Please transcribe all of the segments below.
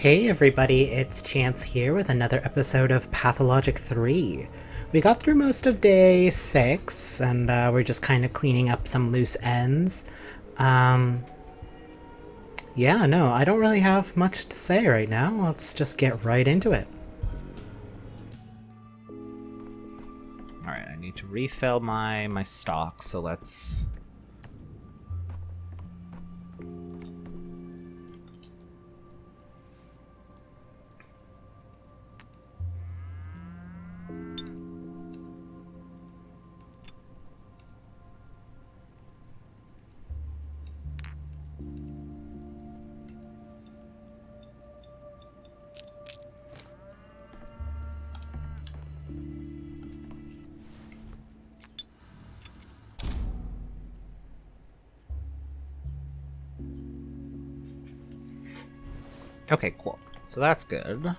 Hey everybody, it's Chance here with another episode of Pathologic 3. We got through most of day 6, and we're just kind of cleaning up some loose ends. Um, yeah, no, I don't really have much to say right now. Let's just get right into it. Alright, I need to refill my stock, so let's... Okay, cool. So that's good. I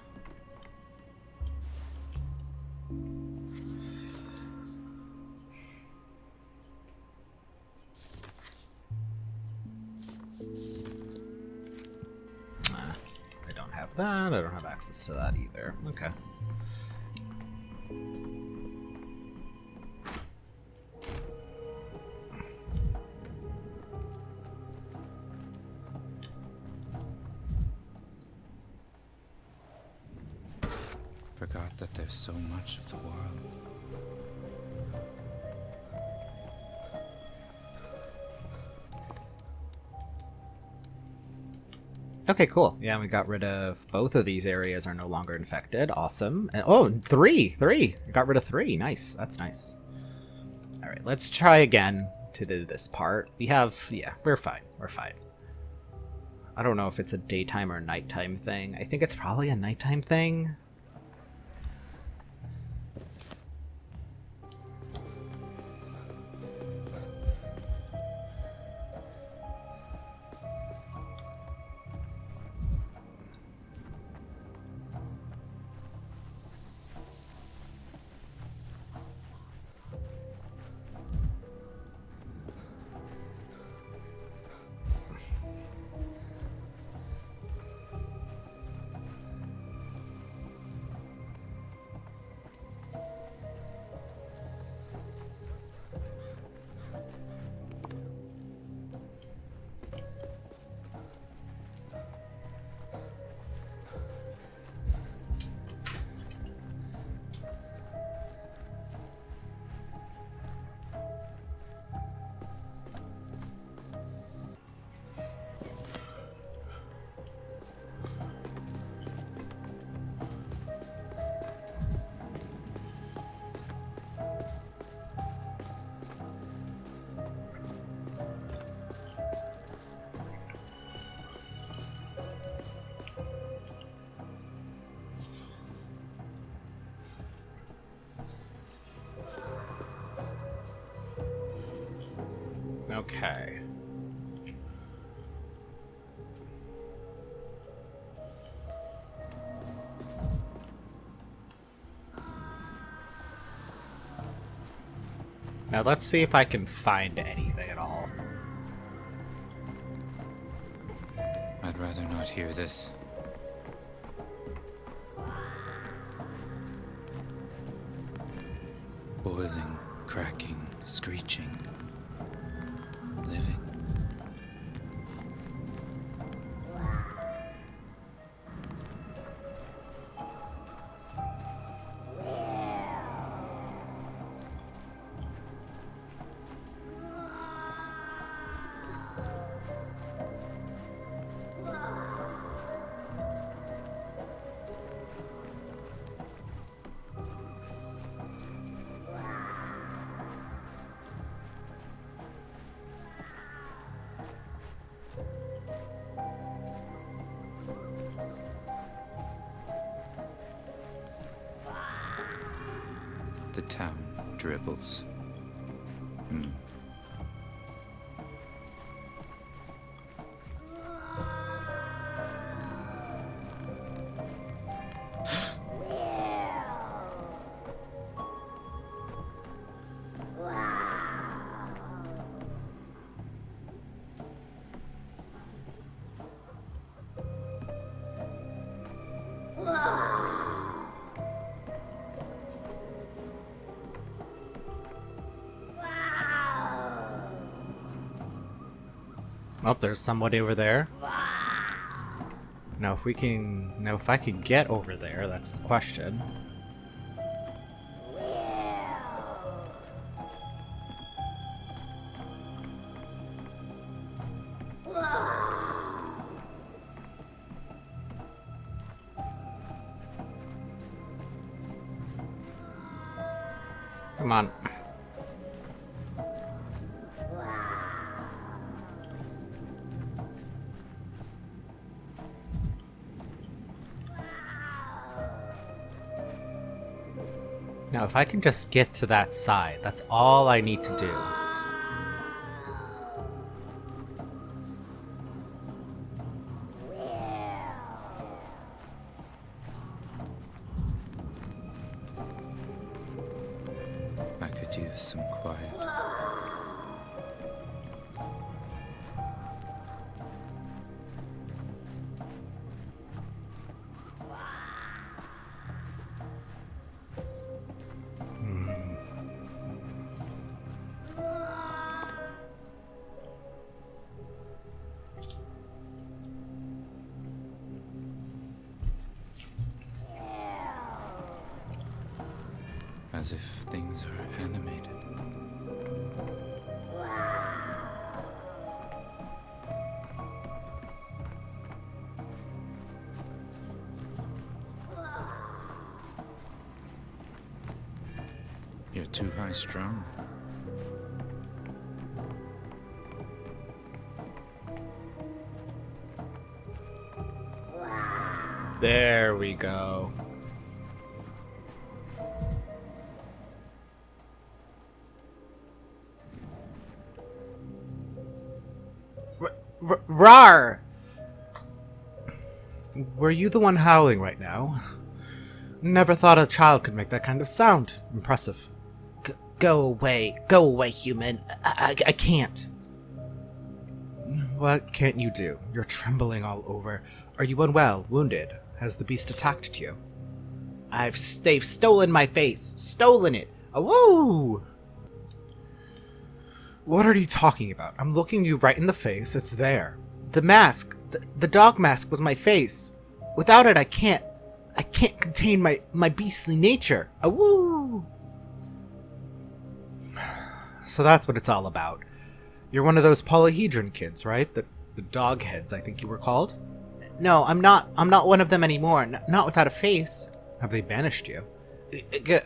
don't have that. I don't have access to that either. Okay. Forgot that there's so much of the world. Okay, cool. Yeah, we got rid of both of these areas are no longer infected. Awesome. And, oh, three! We got rid of 3. Nice. That's nice. Alright, let's try again to do this part. Yeah, we're fine. We're fine. I don't know if it's a daytime or nighttime thing. I think it's probably a nighttime thing. Okay. Now let's see if I can find anything at all. I'd rather not hear this. Boiling, cracking, screeching. Living. The town dribbles. Oh, there's somebody over there. Now, if I can get over there, that's the question. Come on. Now, if I can just get to that side, that's all I need to do. I could use some quiet. As if things are animated. You're too high strung. There we go. Rar! Were you the one howling right now? Never thought a child could make that kind of sound. Impressive. Go away, human. I can't. What can't you do? You're trembling all over. Are you unwell, wounded? Has the beast attacked you? They've stolen my face. Stolen it. Awoo! What are you talking about? I'm looking you right in the face. It's there. The mask. The dog mask was my face. Without it, I can't contain my beastly nature. Awoo! So that's what it's all about. You're one of those polyhedron kids, right? The dog heads, I think you were called? No, I'm not one of them anymore. Not without a face. Have they banished you?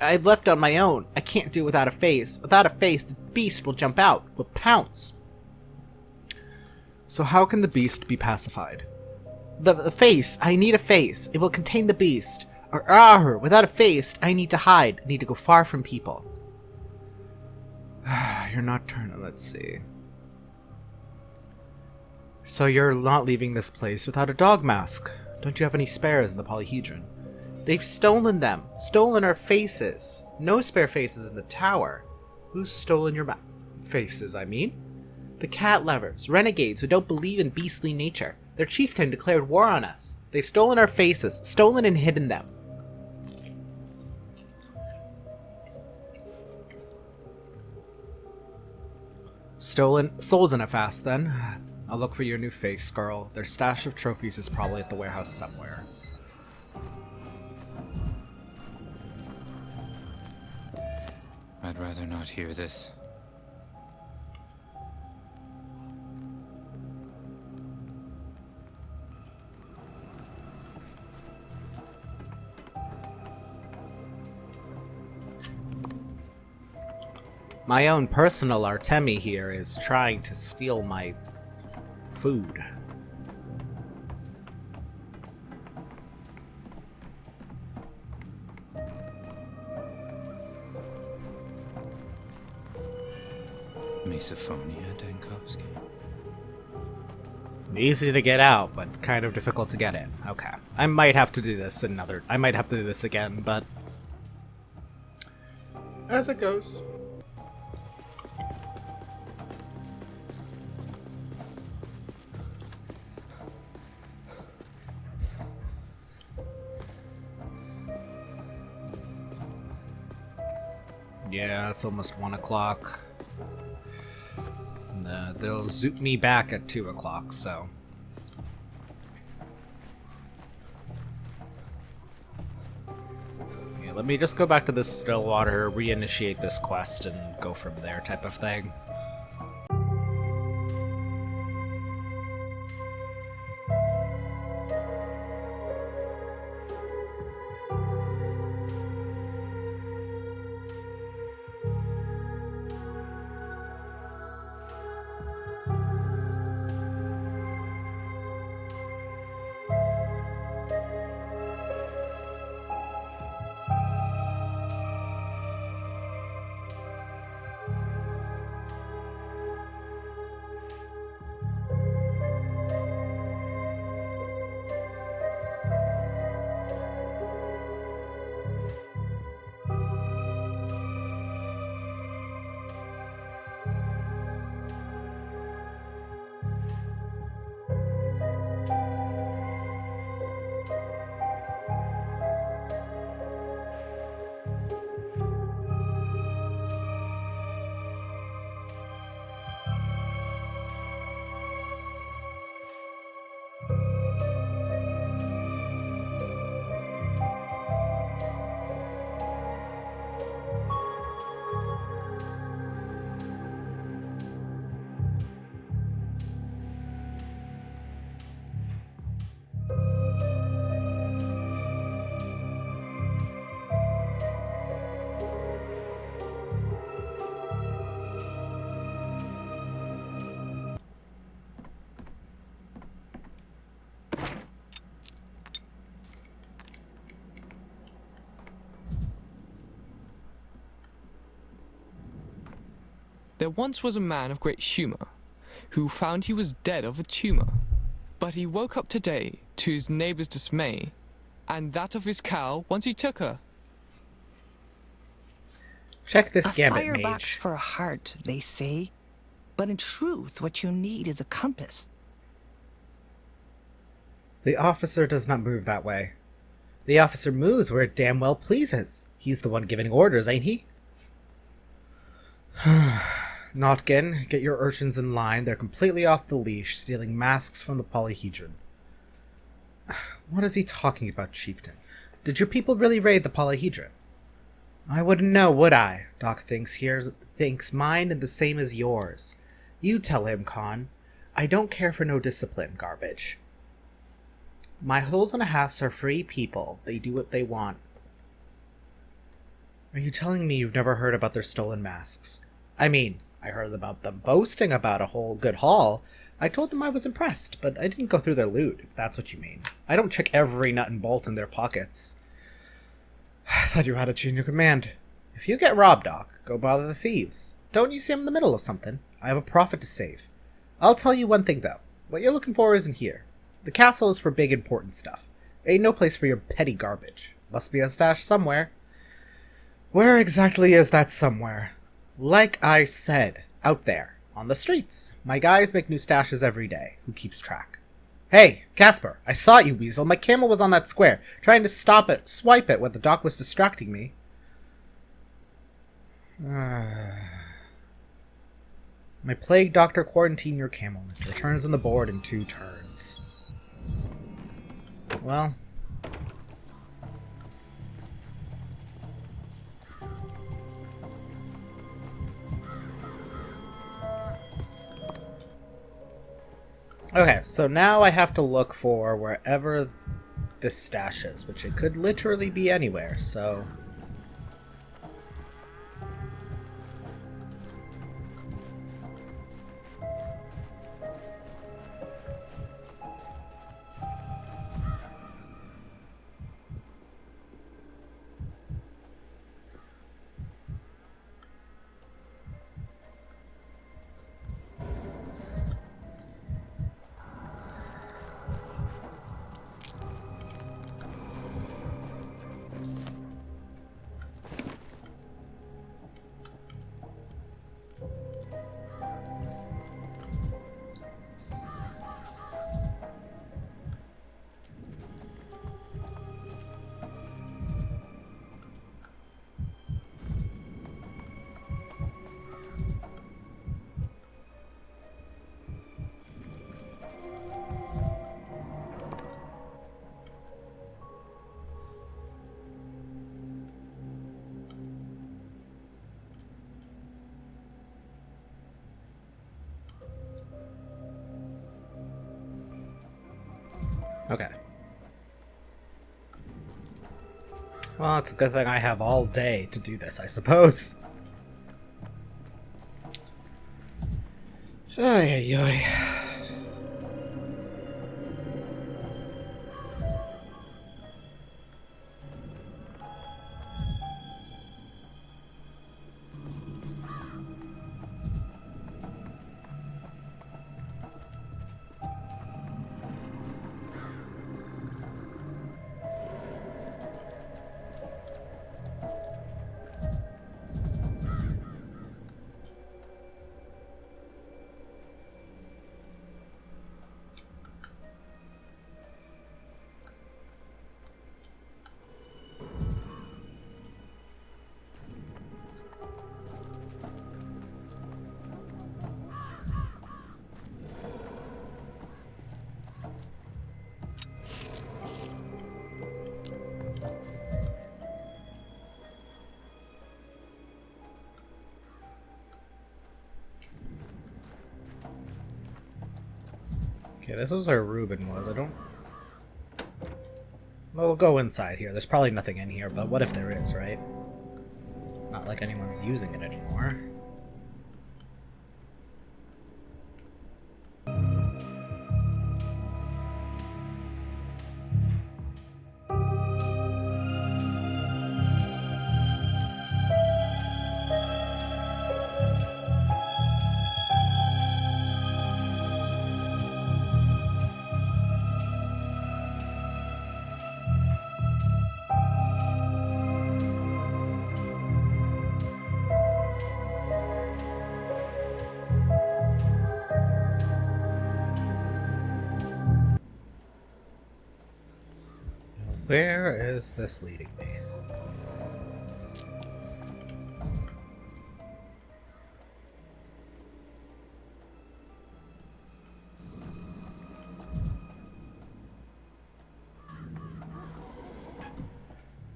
I left on my own. I can't do without a face. Without a face, the beast will jump out, will pounce. So how can the beast be pacified? The face. I need a face. It will contain the beast. Without a face, I need to hide. I need to go far from people. You're nocturnal, let's see. So you're not leaving this place without a dog mask. Don't you have any spares in the polyhedron? They've stolen them. Stolen our faces. No spare faces in the tower. Who's stolen your faces, I mean? The cat lovers, renegades who don't believe in beastly nature. Their chieftain declared war on us. They've stolen our faces, stolen and hidden them. Stolen souls in a fast, then. I'll look for your new face, girl. Their stash of trophies is probably at the warehouse somewhere. I'd rather not hear this. My own personal Artemi here is trying to steal my food. Misophonia, Dankovsky. Easy to get out, but kind of difficult to get in. Okay. I might have to do this again, but As it goes. yeah, it's almost 1 o'clock. they'll zoop me back at 2 o'clock, so... Yeah, let me just go back to the Stillwater, reinitiate this quest, and go from there type of thing. There once was a man of great humour, who found he was dead of a tumour. But he woke up today, to his neighbour's dismay, and that of his cow once he took her. Check this A gambit, firebox mage. for a heart, they say. But in truth, what you need is a compass. The officer does not move that way. The officer moves where it damn well pleases. He's the one giving orders, ain't he? Notkin, get your urchins in line. They're completely off the leash, stealing masks from the polyhedron. What is he talking about, Chieftain? Did your people really raid the polyhedron? I wouldn't know, would I? Doc thinks mine and the same as yours. You tell him, Con. I don't care for no discipline, garbage. My holes and a halves are free people. They do what they want. Are you telling me you've never heard about their stolen masks? I mean, I heard about them boasting about a whole good haul. I told them I was impressed, but I didn't go through their loot, if that's what you mean. I don't check every nut and bolt in their pockets. I thought you had a chain of command. If you get robbed, Doc, go bother the thieves. Don't you see I'm in the middle of something? I have a profit to save. I'll tell you one thing, though. What you're looking for isn't here. The castle is for big, important stuff. Ain't no place for your petty garbage. Must be a stash somewhere. Where exactly is that somewhere? Like I said, out there, on the streets. My guys make new stashes every day. Who keeps track? Hey, Casper, I saw you, Weasel. My camel was on that square, trying to swipe it when the doc was distracting me. My plague doctor quarantine your camel. It returns on the board in 2 turns. Well... Okay, so now I have to look for wherever this stash is, which it could literally be anywhere, so... Okay. Well, it's a good thing I have all day to do this, I suppose. Ay, ay, ay. Okay, this is where Ruben was. I don't... Well, we'll go inside here. There's probably nothing in here, but what if there is, right? Not like anyone's using it anymore. Where is this leading me?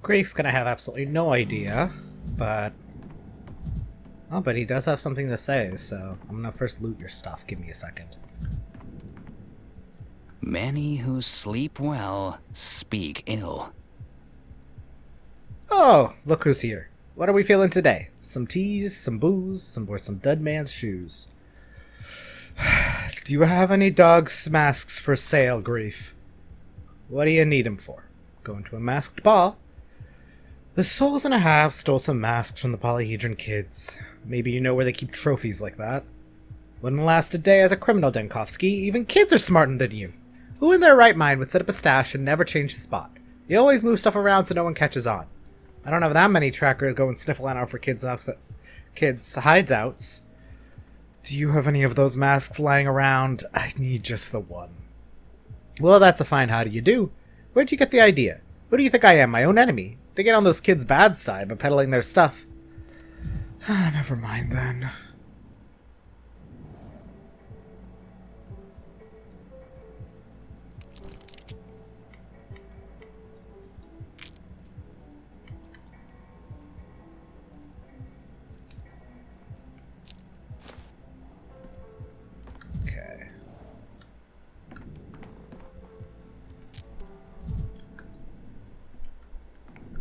Grief's gonna have absolutely no idea, but... Oh, but he does have something to say, so I'm gonna first loot your stuff. Give me a second. Many who sleep well speak ill. Oh, look who's here. What are we feeling today? Some teas, some booze, or some dead man's shoes. Do you have any dogs' masks for sale, Grief? What do you need 'em for? Going to a masked ball? The Souls and a Half stole some masks from the Polyhedron kids. Maybe you know where they keep trophies like that. Wouldn't last a day as a criminal, Denkovsky. Even kids are smarter than you. Who in their right mind would set up a stash and never change the spot? You always move stuff around so no one catches on. I don't have that many trackers going sniffling out for kids' hideouts. Do you have any of those masks lying around? I need just the one. Well, that's a fine how do you do. Where'd you get the idea? Who do you think I am, my own enemy? They get on those kids' bad side by peddling their stuff. Never mind then. Okay.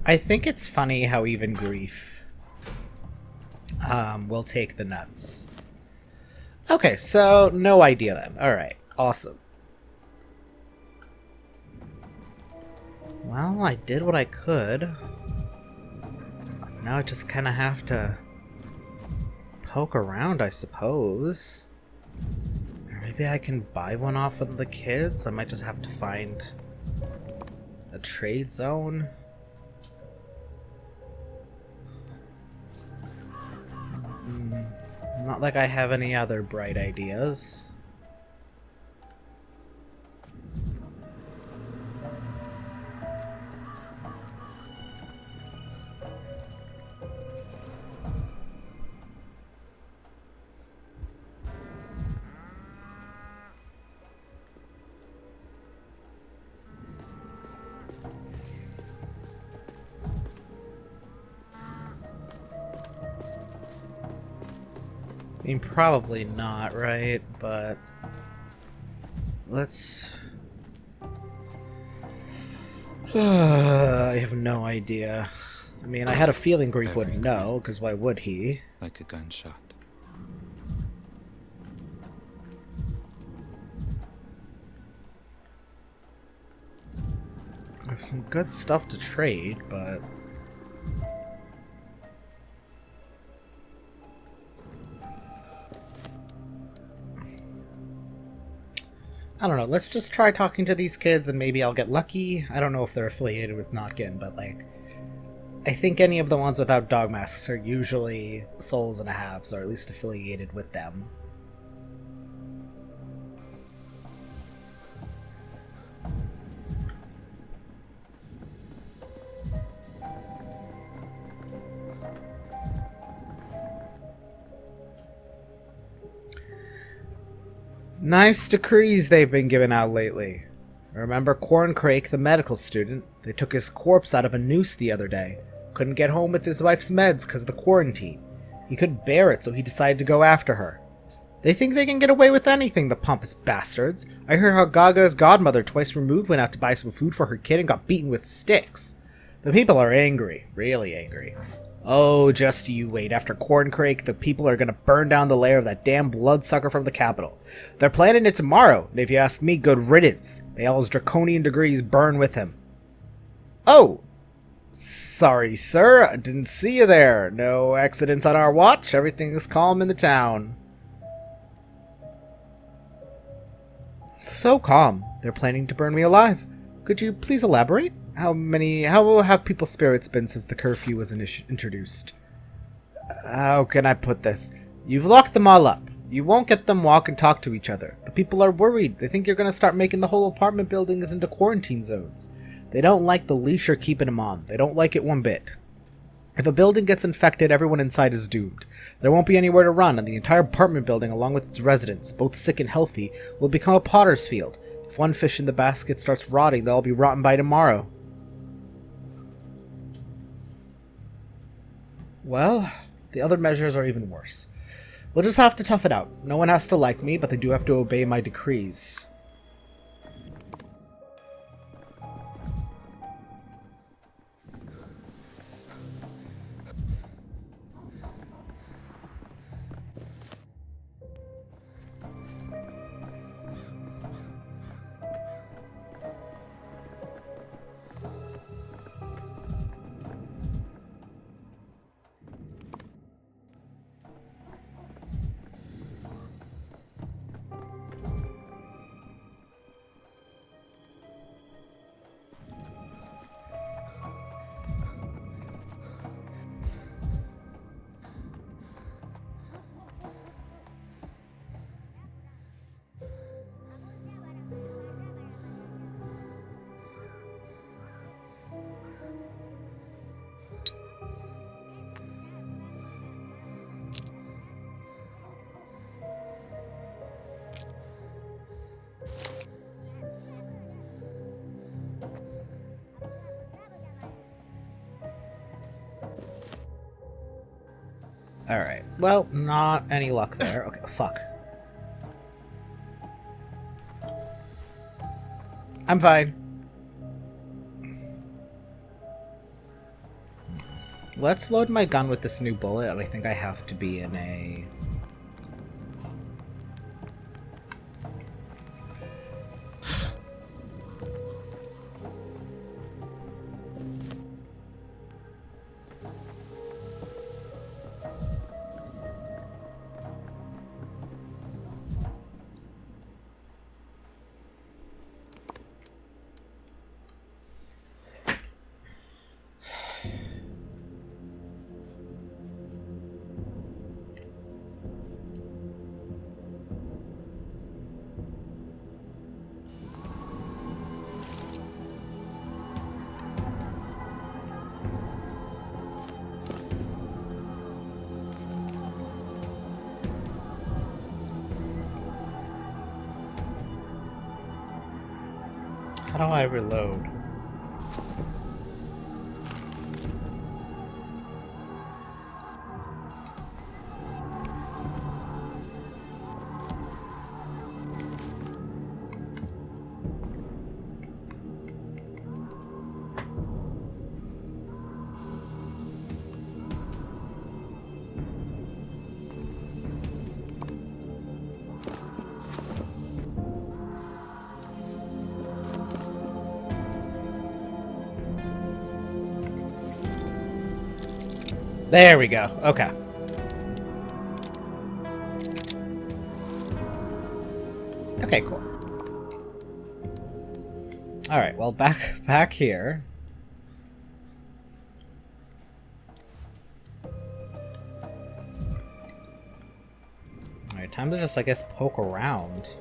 I think it's funny how even Grief will take the nuts. Okay, so no idea then. Alright, awesome. Well, I did what I could. Now I just kind of have to poke around, I suppose. Or maybe I can buy one off of the kids? I might just have to find a trade zone. Not like I have any other bright ideas. I mean, probably not, right? But let's I have no idea. I mean, I had a feeling Grief Every wouldn't know, because why would he? Like a gunshot. I have some good stuff to trade, but... I don't know, let's just try talking to these kids and maybe I'll get lucky. I don't know if they're affiliated with Notkin, but like... I think any of the ones without dog masks are usually souls and a halves, or at least affiliated with them. Nice decrees they've been giving out lately. Remember Corncrake, the medical student? They took his corpse out of a noose the other day. Couldn't get home with his wife's meds because of the quarantine. He couldn't bear it, so he decided to go after her. They think they can get away with anything, the pompous bastards. I heard how Gaga's godmother, twice removed, went out to buy some food for her kid and got beaten with sticks. The people are angry. Really angry. Oh, just you wait. After Corncrake, the people are gonna burn down the lair of that damn bloodsucker from the capital. They're planning it tomorrow, and if you ask me, good riddance. May all his draconian degrees burn with him. Oh! Sorry, sir. I didn't see you there. No accidents on our watch. Everything is calm in the town. So calm. They're planning to burn me alive. Could you please elaborate? How have people's spirits been since the curfew was introduced? How can I put this? You've locked them all up. You won't get them walk and talk to each other. The people are worried. They think you're going to start making the whole apartment buildings into quarantine zones. They don't like the leash you're keeping them on. They don't like it one bit. If a building gets infected, everyone inside is doomed. There won't be anywhere to run, and the entire apartment building, along with its residents, both sick and healthy, will become a potter's field. If one fish in the basket starts rotting, they'll all be rotten by tomorrow. Well, the other measures are even worse. We'll just have to tough it out. No one has to like me, but they do have to obey my decrees. Alright, well, not any luck there. Okay, fuck. I'm fine. Let's load my gun with this new bullet. I think I have to be in a... How do I reload? There we go. Okay. Okay, cool. Alright, well, back here. Alright, time to just, I guess, poke around.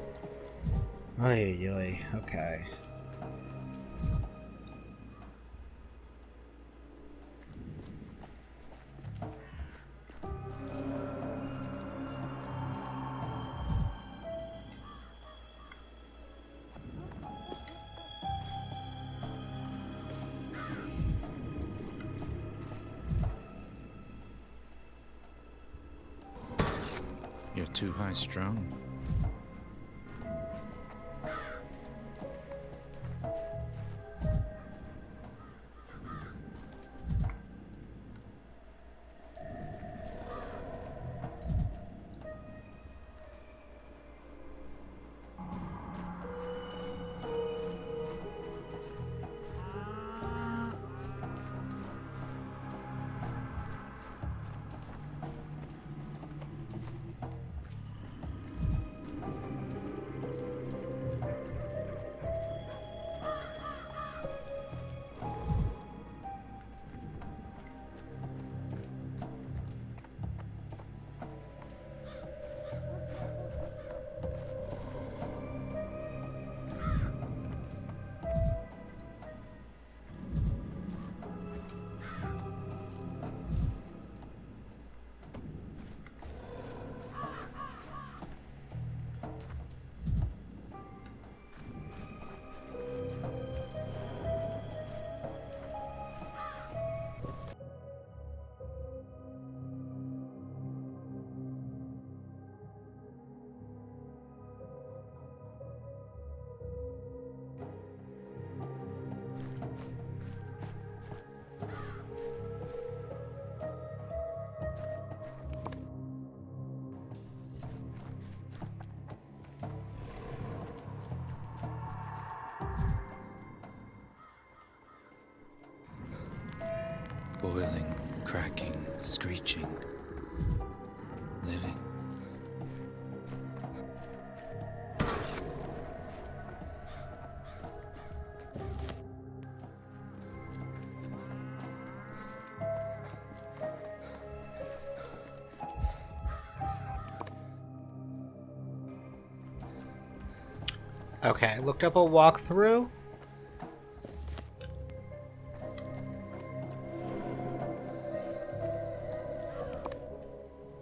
Oy, okay. You're too high strung. Boiling, cracking, screeching. Living. Okay, looked up a walkthrough.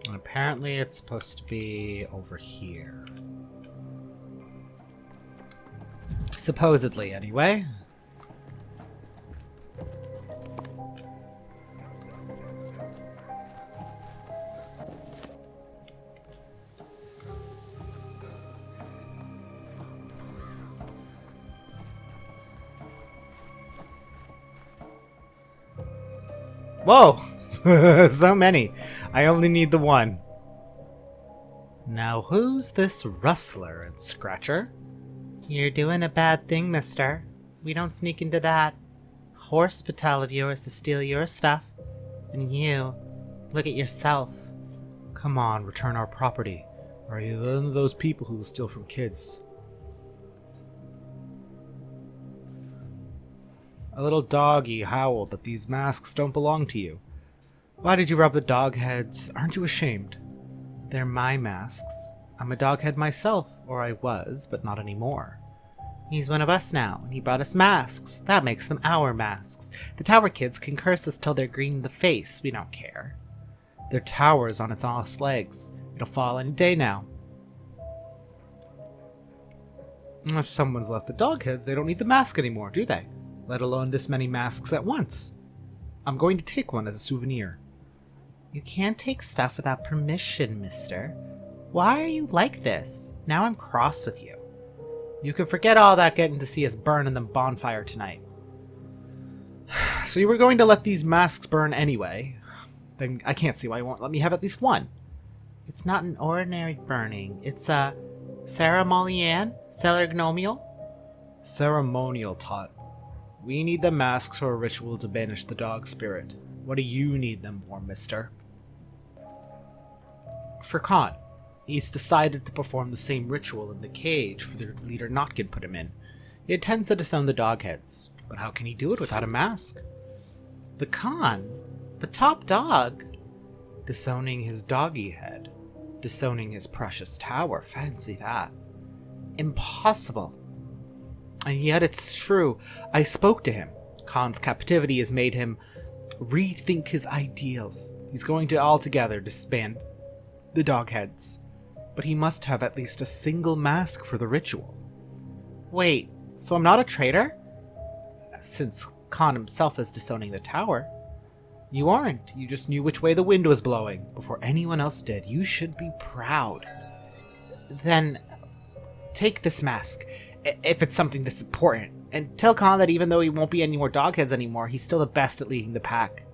And apparently it's supposed to be over here. Supposedly, anyway. Whoa! So many. I only need the one. Now who's this rustler and scratcher? You're doing a bad thing, mister. We don't sneak into that hospital of yours to steal your stuff. And you, look at yourself. Come on, return our property. Or are you one of those people who will steal from kids? A little doggy howled that these masks don't belong to you. Why did you rub the dog heads? Aren't you ashamed? They're my masks. I'm a doghead myself, or I was, but not anymore. He's one of us now, and he brought us masks. That makes them our masks. The tower kids can curse us till they're green in the face. We don't care. Their tower's on its last legs. It'll fall any day now. If someone's left the dogheads, they don't need the mask anymore, do they? Let alone this many masks at once. I'm going to take one as a souvenir. You can't take stuff without permission, mister. Why are you like this? Now I'm cross with you. You can forget all that getting to see us burn in the bonfire tonight. So you were going to let these masks burn anyway. Then I can't see why you won't let me have at least one. It's not an ordinary burning. It's a ceremonial? Ceremonial? Ceremonial, Tot. We need the masks for a ritual to banish the dog spirit. What do you need them for, mister? For Khan. He's decided to perform the same ritual in the cage for the leader Notkin put him in. He intends to disown the dogheads, but how can he do it without a mask? The Khan? The top dog? Disowning his doggy head. Disowning his precious tower. Fancy that. Impossible. And yet it's true. I spoke to him. Khan's captivity has made him rethink his ideals. He's going to altogether disband the dogheads. But he must have at least a single mask for the ritual. Wait, so I'm not a traitor? Since Khan himself is disowning the tower. You aren't. You just knew which way the wind was blowing before anyone else did. You should be proud. Then take this mask, if it's something this important, and tell Khan that even though he won't be any more dogheads anymore, he's still the best at leading the pack.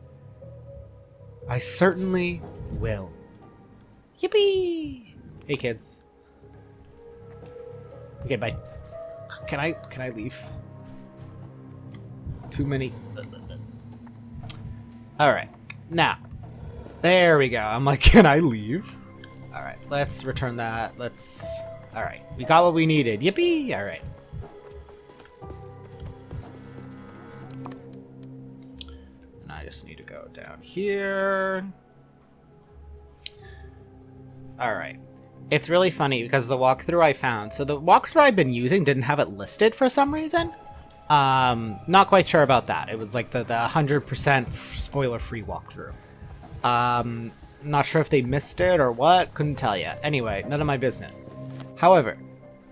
I certainly will. Yippee! Hey kids. Okay, bye. Can I leave? Too many. Alright. Now. There we go. I'm like, can I leave? Alright, let's return that. Alright, we got what we needed. Yippee! Alright. And I just need to go down here. Alright. It's really funny because the walkthrough I found, so the walkthrough I've been using didn't have it listed for some reason. Not quite sure about that. It was like the 100% spoiler-free walkthrough. Not sure if they missed it or what, couldn't tell you. Anyway, none of my business. However,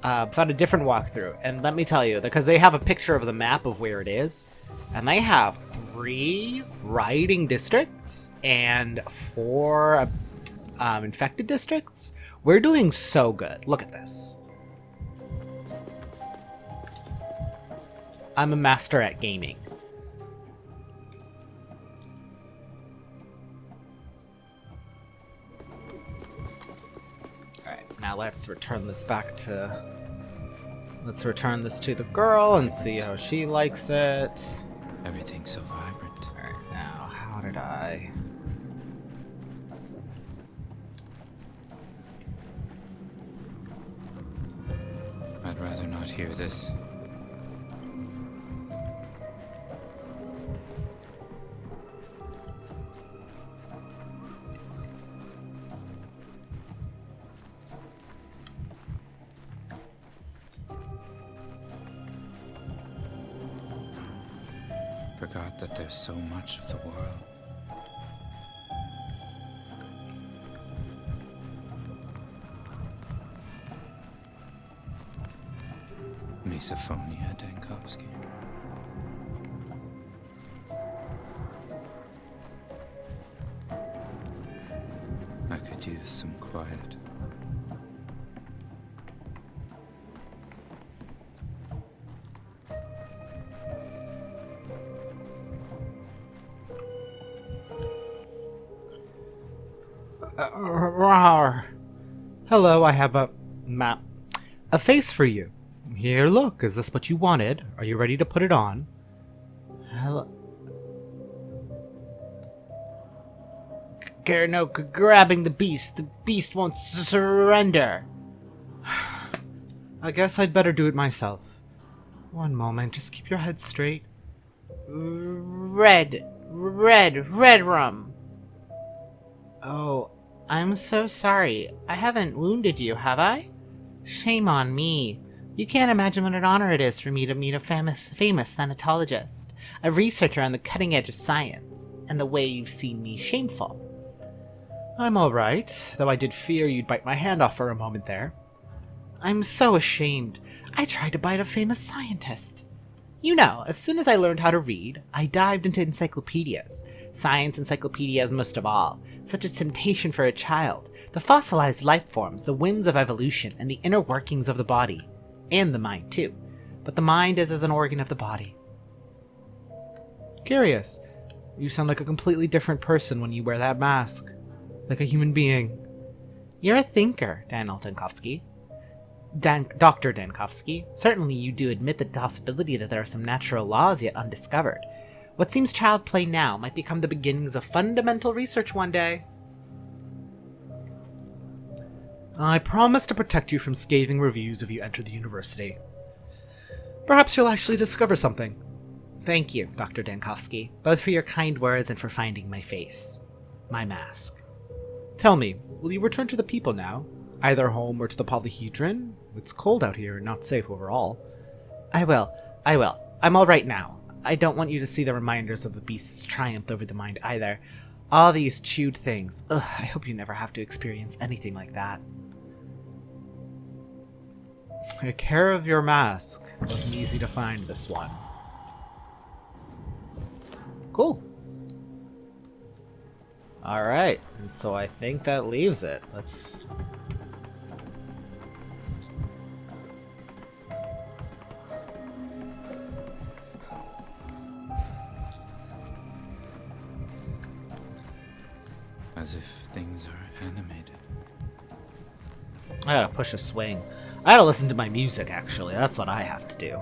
found a different walkthrough, and let me tell you, because they have a picture of the map of where it is, and they have 3 rioting districts and 4 infected districts. We're doing so good. Look at this. I'm a master at gaming. Alright, now let's return this back to... Let's return this to the girl and see how she likes it. Everything's so vibrant. Alright, now, how did I... I'd rather not hear this. Forgot that there's so much of the world. Misophonia, Dankovsky. I could use some quiet. Hello, I have a map. A face for you. Here, look. Is this what you wanted? Are you ready to put it on? Hello. No, grabbing the beast. The beast won't surrender. I guess I'd better do it myself. One moment. Just keep your head straight. Red rum. Oh, I'm so sorry. I haven't wounded you, have I? Shame on me. You can't imagine what an honor it is for me to meet a famous thanatologist, a researcher on the cutting edge of science, and the way you've seen me shameful. I'm all right, though I did fear you'd bite my hand off for a moment there. I'm so ashamed. I tried to bite a famous scientist. You know, as soon as I learned how to read, I dived into encyclopedias. Science encyclopedias most of all. Such a temptation for a child. The fossilized life forms, the whims of evolution, and the inner workings of the body. And the mind, too. But the mind is as an organ of the body. Curious. You sound like a completely different person when you wear that mask. Like a human being. You're a thinker, Dr. Dankovsky. Certainly you do admit the possibility that there are some natural laws yet undiscovered. What seems child play now might become the beginnings of fundamental research one day. I promise to protect you from scathing reviews if you enter the university. Perhaps you'll actually discover something. Thank you, Dr. Dankowski, both for your kind words and for finding my face. My mask. Tell me, will you return to the people now? Either home or to the polyhedron? It's cold out here and not safe overall. I will. I'm all right now. I don't want you to see the reminders of the beast's triumph over the mind either. All these chewed things. Ugh, I hope you never have to experience anything like that. Take care of your mask. It wasn't easy to find this one. Cool. Alright, and so I think that leaves it. Let's... As if things are animated. I gotta push a swing. I gotta listen to my music, actually. That's what I have to do.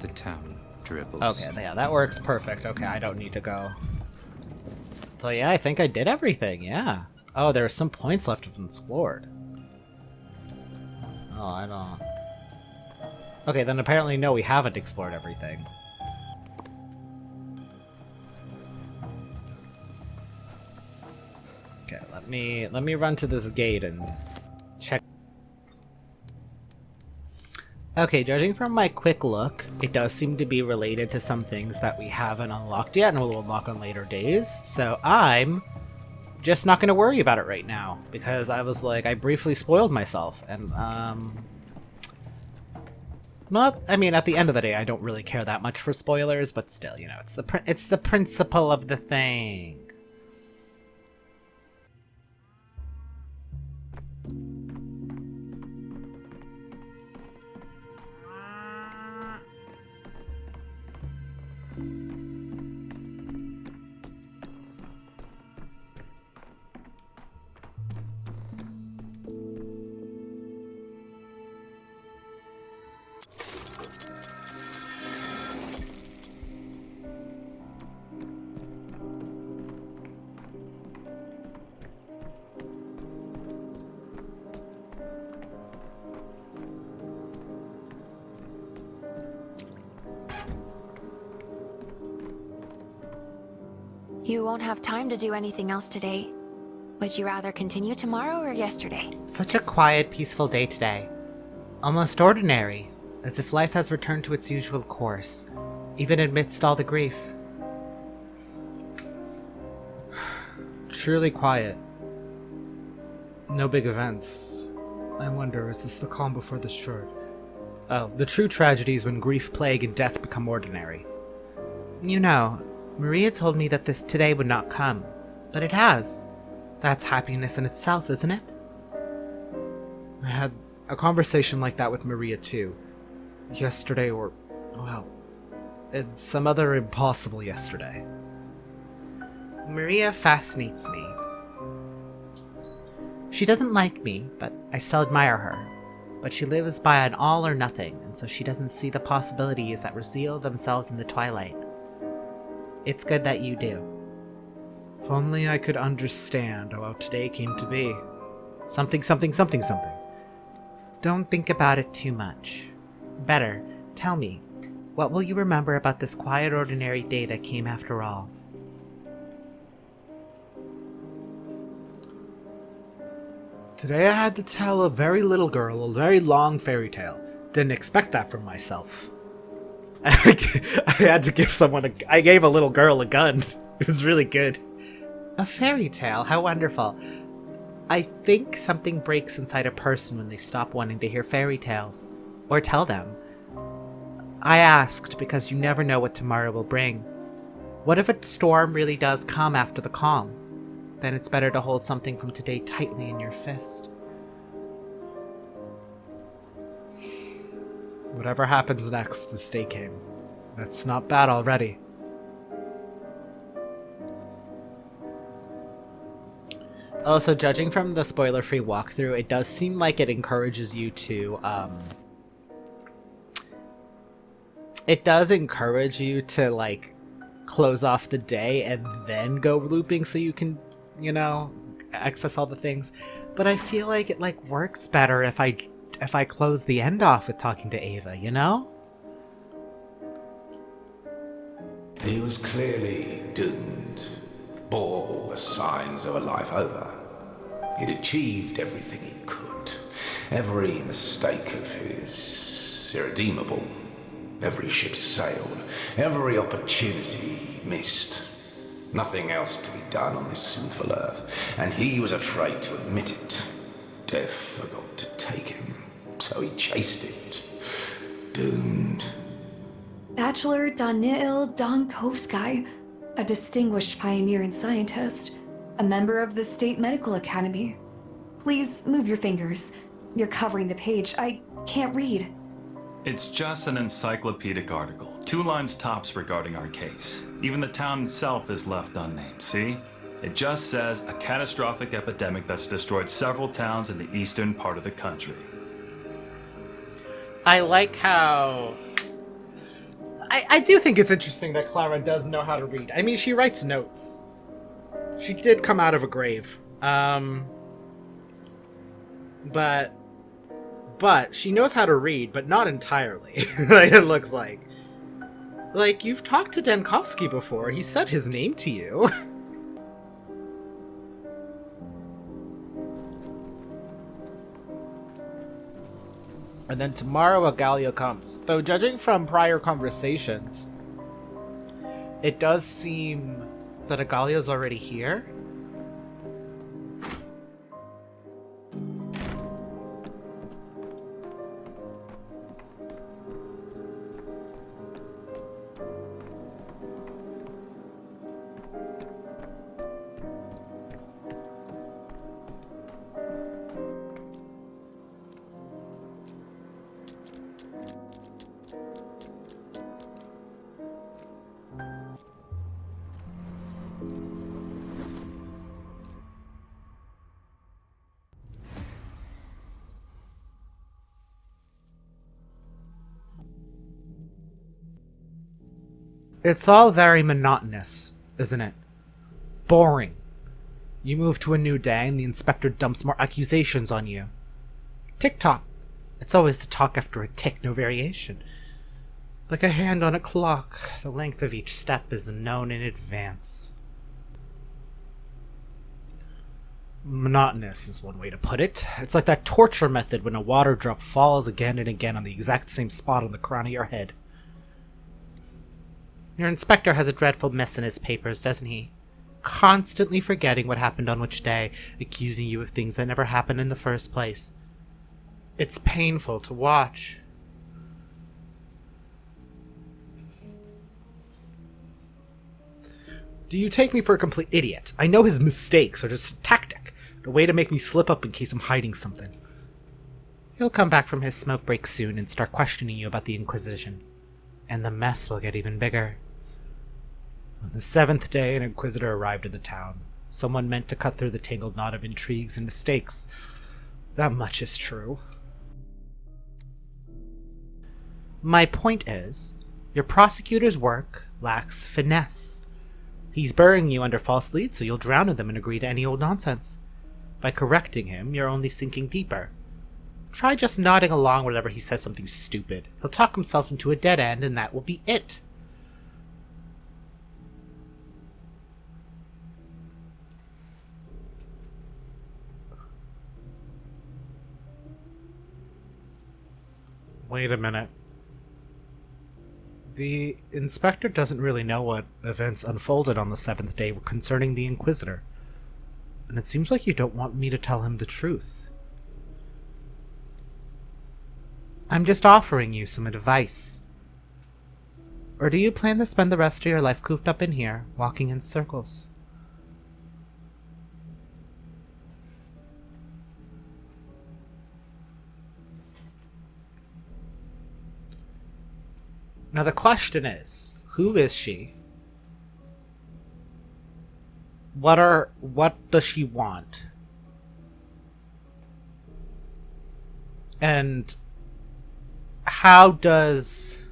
The town dribbles. Okay, yeah, that works perfect. Okay, I don't need to go. So yeah, I think I did everything, yeah. Oh, there are some points left unexplored. Oh, I don't... Okay, then apparently no, we haven't explored everything. Okay, let me run to this gate and check. Okay, judging from my quick look, it does seem to be related to some things that we haven't unlocked yet and we'll unlock on later days. So I'm just not going to worry about it right now because I was like, I briefly spoiled myself and I mean, at the end of the day, I don't really care that much for spoilers, but still, you know, it's the principle of the thing. You won't have time to do anything else today. Would you rather continue tomorrow or yesterday? Such a quiet, peaceful day today. Almost ordinary, as if life has returned to its usual course, even amidst all the grief. Truly quiet. No big events. I wonder, is this the calm before the storm? Oh, the true tragedy is when grief, plague, and death become ordinary. You know, Maria told me that this today would not come, but it has. That's happiness in itself, isn't it? I had a conversation like that with Maria too. Yesterday or, well, it's some other impossible yesterday. Maria fascinates me. She doesn't like me, but I still admire her. But she lives by an all or nothing, and so she doesn't see the possibilities that reveal themselves in the twilight. It's good that you do. If only I could understand how today came to be. Something, something, something, something. Don't think about it too much. Better, tell me, what will you remember about this quiet, ordinary day that came after all? Today I had to tell a very little girl a very long fairy tale. Didn't expect that from myself. I had to give I gave a little girl a gun. It was really good. A fairy tale? How wonderful. I think something breaks inside a person when they stop wanting to hear fairy tales. Or tell them. I asked because you never know what tomorrow will bring. What if a storm really does come after the calm? Then it's better to hold something from today tightly in your fist. Whatever happens next, this day came. That's not bad already. Also, judging from the spoiler-free walkthrough, it does seem like it encourages you to, it does encourage you to, like, close off the day and then go looping so you can, you know, access all the things. But I feel like it, like, works better if I close the end off with talking to Ava, you know? He was clearly doomed, bore all the signs of a life over. He'd achieved everything he could. Every mistake of his irredeemable. Every ship sailed. Every opportunity missed. Nothing else to be done on this sinful earth, and he was afraid to admit it. Death forgot to take him, so he chased it. Doomed. Bachelor Danil Donkovsky, a distinguished pioneer and scientist, a member of the State Medical Academy. Please move your fingers. You're covering the page. I can't read. It's just an encyclopedic article. 2 lines tops regarding our case. Even the town itself is left unnamed, see? It just says a catastrophic epidemic that's destroyed several towns in the eastern part of the country. I like how... I do think it's interesting that Clara does know how to read. I mean, she writes notes. She did come out of a grave. But she knows how to read, but not entirely, it looks like. Like, you've talked to Denkovsky before. He said his name to you. And then tomorrow Agalio comes. Though judging from prior conversations, it does seem that Agalio's already here. It's all very monotonous, isn't it? Boring. You move to a new day and the inspector dumps more accusations on you. Tick-tock. It's always the talk after a tick, no variation. Like a hand on a clock, the length of each step is known in advance. Monotonous is one way to put it. It's like that torture method when a water drop falls again and again on the exact same spot on the crown of your head. Your inspector has a dreadful mess in his papers, doesn't he? Constantly forgetting what happened on which day, accusing you of things that never happened in the first place. It's painful to watch. Do you take me for a complete idiot? I know his mistakes are just a tactic, a way to make me slip up in case I'm hiding something. He'll come back from his smoke break soon and start questioning you about the Inquisition. And the mess will get even bigger. On the 7th day, an Inquisitor arrived in the town. Someone meant to cut through the tangled knot of intrigues and mistakes. That much is true. My point is, your prosecutor's work lacks finesse. He's burying you under false leads so you'll drown in them and agree to any old nonsense. By correcting him, you're only sinking deeper. Try just nodding along whenever he says something stupid. He'll talk himself into a dead end, and that will be it. Wait a minute. The inspector doesn't really know what events unfolded on the 7th day concerning the Inquisitor. And it seems like you don't want me to tell him the truth. I'm just offering you some advice. Or do you plan to spend the rest of your life cooped up in here, walking in circles? Now the question is, who is she? What does she want? And how does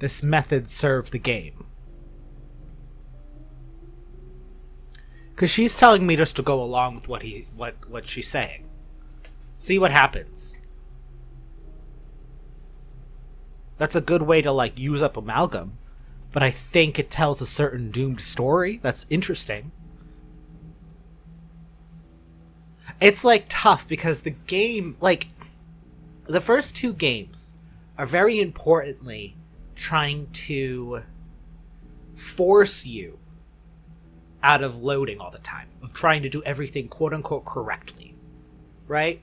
this method serve the game? Because she's telling me just to go along with what she's saying. See what happens. That's a good way to, like, use up amalgam. But I think it tells a certain doomed story that's interesting. It's, like, tough because the game, like, the first 2 games are very importantly trying to force you out of loading all the time, of trying to do everything quote-unquote correctly, right?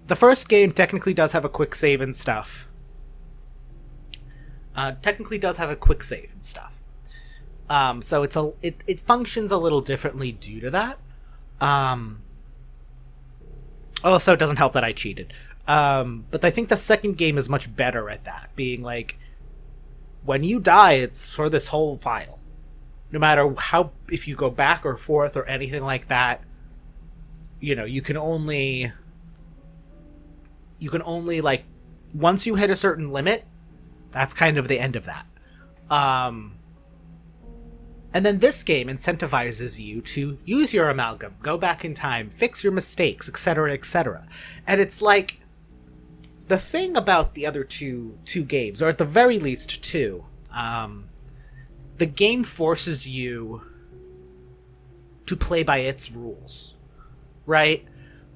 The first game technically does have a quick save and stuff. So it functions a little differently due to that. Also, it doesn't help that I cheated. But I think the second game is much better at that, being like, when you die, it's for this whole file. No matter how, if you go back or forth or anything like that, you know, you can only, like, once you hit a certain limit, that's kind of the end of that. And then this game incentivizes you to use your amalgam, go back in time, fix your mistakes, etc., etc. And it's like, the thing about the other two games, or at the very least 2, the game forces you to play by its rules, right?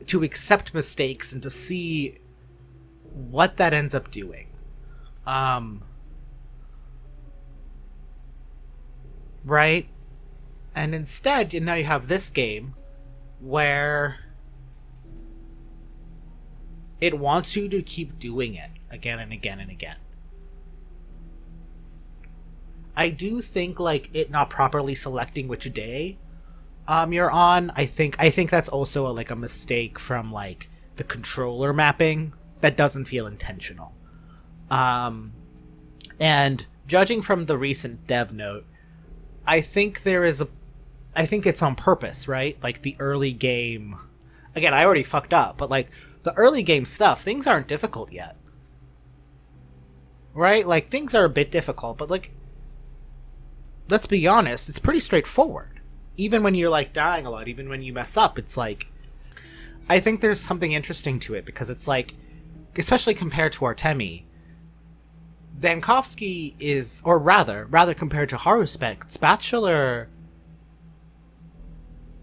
To accept mistakes and to see what that ends up doing. Right? And instead, now you have this game where it wants you to keep doing it again and again and again. I do think, like, it not properly selecting which day you're on, I think that's also a mistake from, like, the controller mapping that doesn't feel intentional. And judging from the recent dev note, I think it's on purpose, right? Like, the early game, again, I already fucked up, but, like, the early game stuff, things aren't difficult yet. Right? Like, things are a bit difficult, but, like, let's be honest, it's pretty straightforward. Even when you're, like, dying a lot, even when you mess up, it's like, I think there's something interesting to it, because it's like, especially compared to Artemi, Dankovsky is, or rather compared to Haruspec, Spatula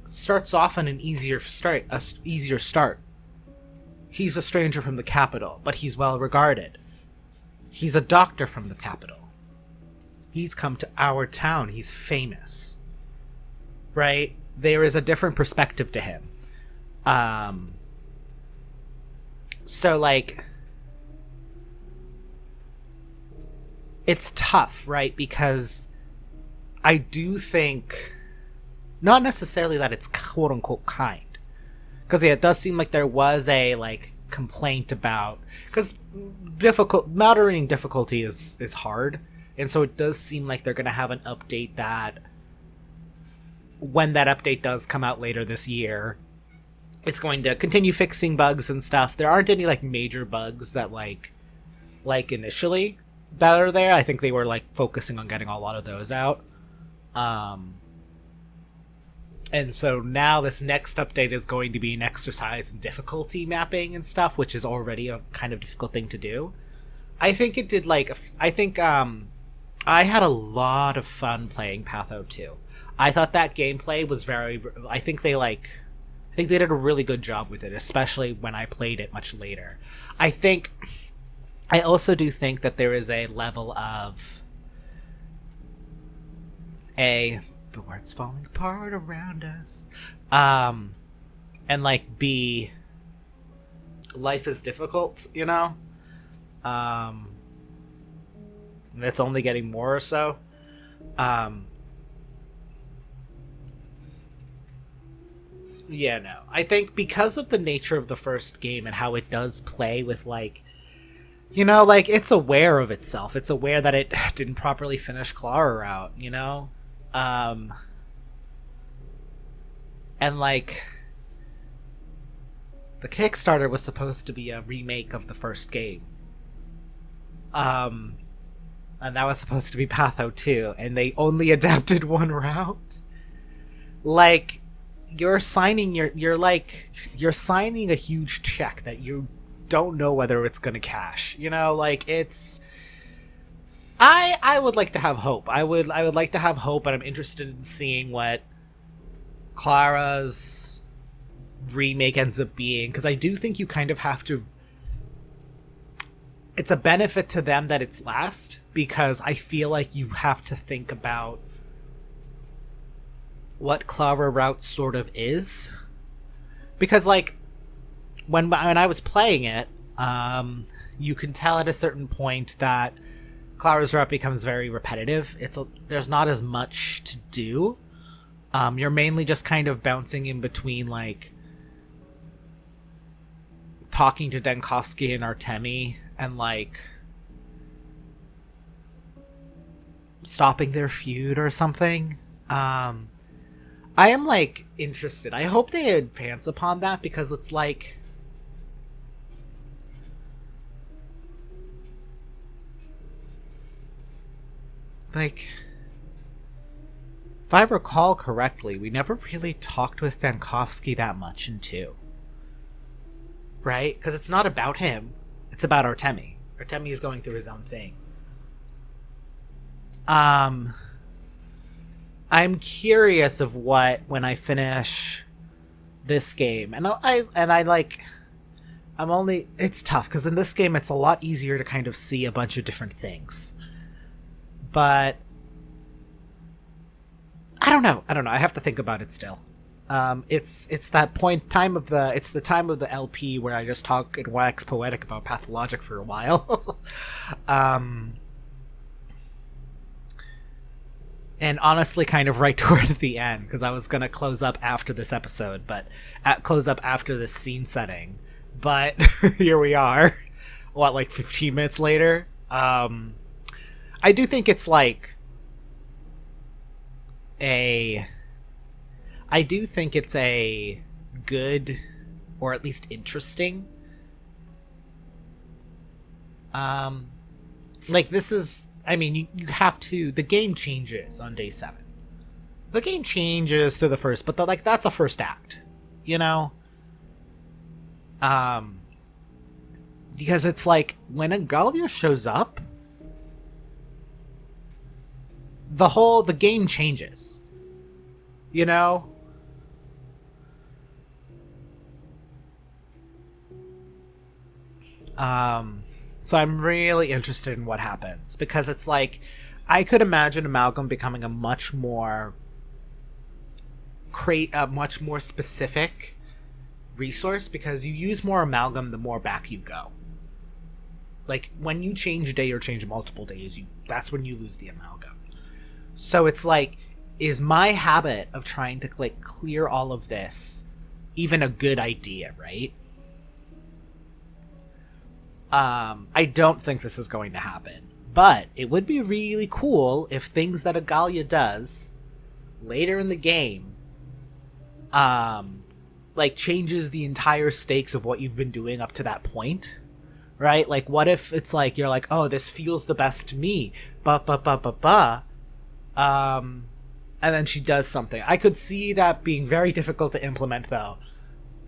starts off on an easier start. He's a stranger from the capital, but he's well regarded. He's a doctor from the capital. He's come to our town. He's famous. Right? There is a different perspective to him. So, like, it's tough, right? Because I do think, not necessarily that it's quote-unquote kind. Because, yeah, it does seem like there was a, like, complaint about... Because moderating difficulty is hard. And so it does seem like they're going to have an update that... When that update does come out later this year, it's going to continue fixing bugs and stuff. There aren't any, like, major bugs that, like initially that are there. I think they were, like, focusing on getting a lot of those out. And so now this next update is going to be an exercise in difficulty mapping and stuff, which is already a kind of difficult thing to do. I think it did, like... I think, I had a lot of fun playing Patho 2. I thought that gameplay was very... I think they, like... I think they did a really good job with it, especially when I played it much later. I also do think that there is a level of the world's falling apart around us, and like B, life is difficult, you know. It's only getting more or so. Yeah, no. I think because of the nature of the first game and how it does play with, like, you know, like, it's aware of itself. It's aware that it didn't properly finish Clara out, you know? And, like, the Kickstarter was supposed to be a remake of the first game. And that was supposed to be Patho 2, and they only adapted one route. Like, you're signing you're signing a huge check that you don't know whether it's gonna cash. You know, like, it's I would like to have hope. I would like to have hope, and I'm interested in seeing what Clara's remake ends up being, because I do think you kind of have to. It's a benefit to them that it's last, because I feel like you have to think about what Clara route sort of is. Because, like, when I was playing it, you can tell at a certain point that Clara's route becomes very repetitive. There's not as much to do. You're mainly just kind of bouncing in between, like, talking to Denkovsky and Artemi, and, like, stopping their feud or something. I am, like, interested. I hope they advance upon that, because it's like, if I recall correctly, we never really talked with Denkovsky that much in 2. Right? Because it's not about him. It's about Artemi. Artemi is going through his own thing. I'm curious of what, when I finish this game, it's tough, because in this game it's a lot easier to kind of see a bunch of different things. But I don't know. I have to think about it still. It's that time of the LP where I just talk and wax poetic about Pathologic for a while. And honestly, kind of right toward the end, because I was gonna close up after this episode, but close up after this scene setting. But here we are. What, like 15 minutes later? I do think it's like a good, or at least interesting. Like, this is, I mean, you have to, the game changes on day 7. The game changes through the first, but that's a first act, you know? Because it's like, when Agalia shows up, the game changes, you know? So I'm really interested in what happens, because it's like, I could imagine Amalgam becoming a much more specific resource, because you use more Amalgam the more back you go. Like, when you change a day or change multiple days, that's when you lose the Amalgam. So it's like, is my habit of trying to, like, clear all of this even a good idea, right? I don't think this is going to happen, but it would be really cool if things that Agalia does later in the game, like, changes the entire stakes of what you've been doing up to that point, right? Like, what if it's like, you're like, oh, this feels the best to me, and then she does something. I could see that being very difficult to implement, though,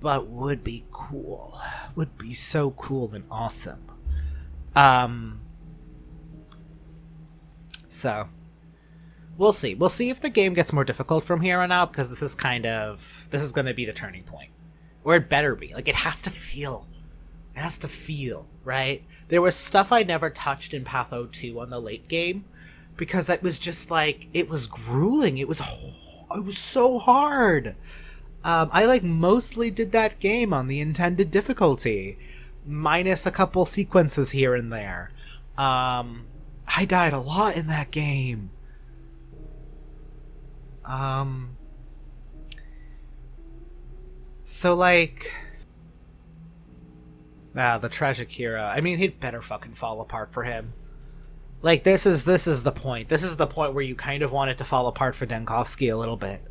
but would be cool. Would be so cool and awesome. So We'll see. We'll see if the game gets more difficult from here on out, because this is going to be the turning point. Or it better be. Like, it has to feel, right? There was stuff I never touched in Patho 2 on the late game, because it was just like, it was grueling. It was so hard. I like mostly did that game on the intended difficulty, minus a couple sequences here and there. I died a lot in that game. So like, the tragic hero. I mean, he'd better fucking fall apart for him. Like, this is the point. This is the point where you kind of want it to fall apart for Denkovsky a little bit.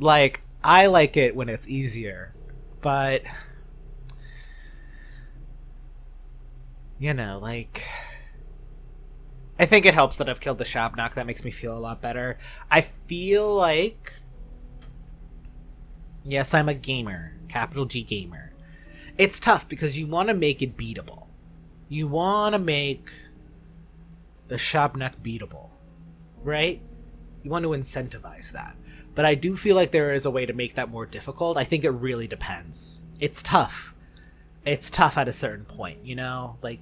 Like, I like it when it's easier, but you know, like, I think it helps that I've killed the Shabnak. That makes me feel a lot better. I feel like, yes, I'm a gamer, capital G gamer. It's tough because you want to make it beatable. You want to make the Shabnak beatable, right? You want to incentivize that. But I do feel like there is a way to make that more difficult. I think it really depends. It's tough. It's tough at a certain point, you know? Like,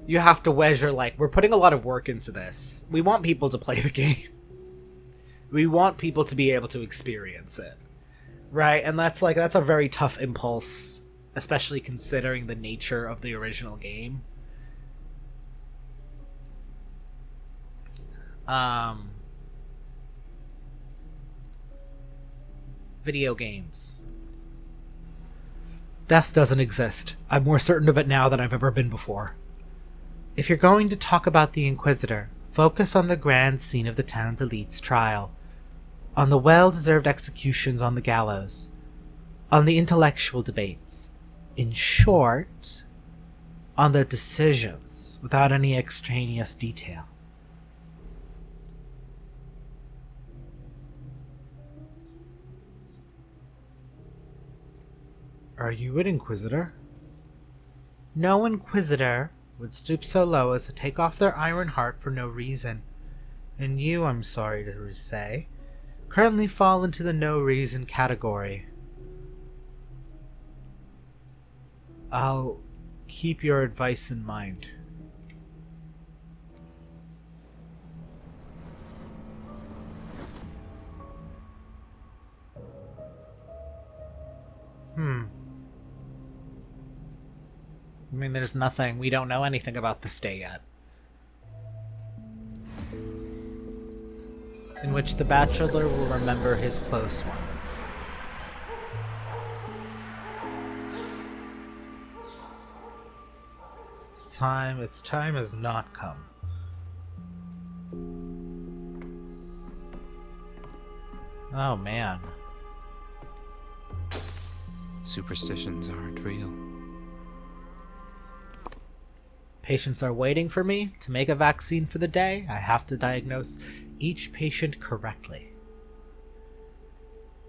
you have to measure, like, we're putting a lot of work into this. We want people to play the game. We want people to be able to experience it. Right? And that's a very tough impulse, especially considering the nature of the original game. Video games. Death doesn't exist. I'm more certain of it now than I've ever been before. If you're going to talk about the Inquisitor, focus on the grand scene of the town's elite's trial, on the well-deserved executions on the gallows, on the intellectual debates. In short, on the decisions, without any extraneous detail. Are you an Inquisitor? No Inquisitor would stoop so low as to take off their iron heart for no reason. And you, I'm sorry to say, currently fall into the no reason category. I'll keep your advice in mind. I mean, there's nothing. We don't know anything about this day yet. In which the Bachelor will remember his close ones. Its time has not come. Oh, man. Superstitions aren't real. Patients are waiting for me to make a vaccine for the day. I have to diagnose each patient correctly.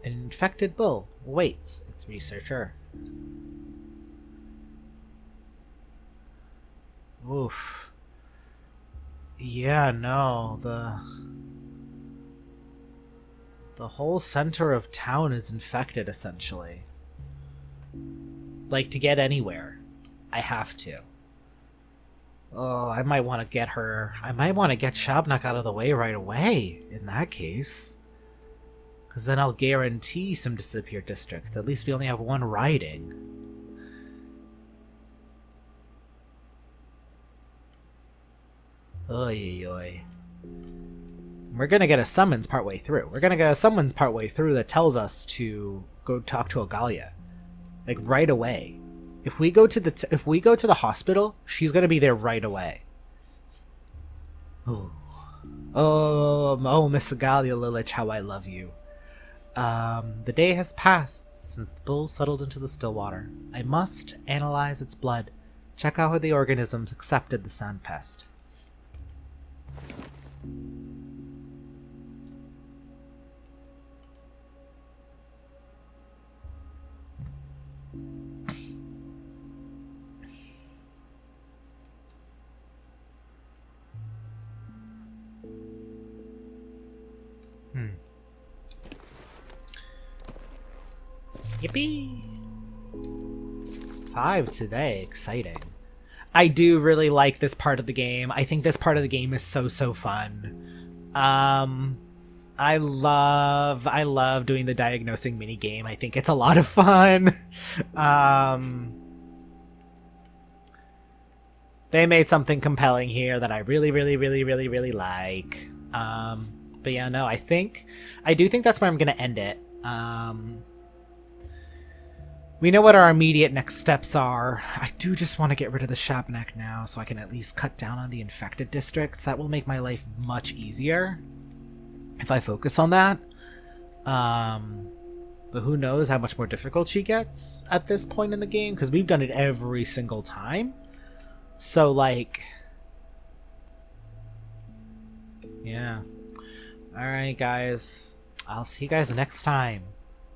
An infected bull waits its researcher. Oof. Yeah, no, the whole center of town is infected, essentially. Like, to get anywhere, I have to. Oh, I might want to get Shabnak out of the way right away, in that case. Because then I'll guarantee some disappeared districts. At least we only have one riding. Oy, oy. We're gonna get a summons partway through. That tells us to go talk to Ogalia. Like, right away. If we go to the hospital, she's gonna be there right away. Ooh. Oh, Miss Ogalia Lilich, how I love you. The day has passed since the bull settled into the still water. I must analyze its blood, check out how the organisms accepted the sand pest. Yippee! 5 today. Exciting. I do really like this part of the game. I think this part of the game is so fun. I love doing the diagnosing mini game. I think it's a lot of fun. They made something compelling here that I really like. But yeah, no, I do think that's where I'm gonna end it. We know what our immediate next steps are. I do just want to get rid of the Shabnak now so I can at least cut down on the infected districts. That will make my life much easier if I focus on that. But who knows how much more difficult she gets at this point in the game, because we've done it every single time. So, like... yeah. Alright, guys. I'll see you guys next time.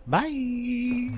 Bye!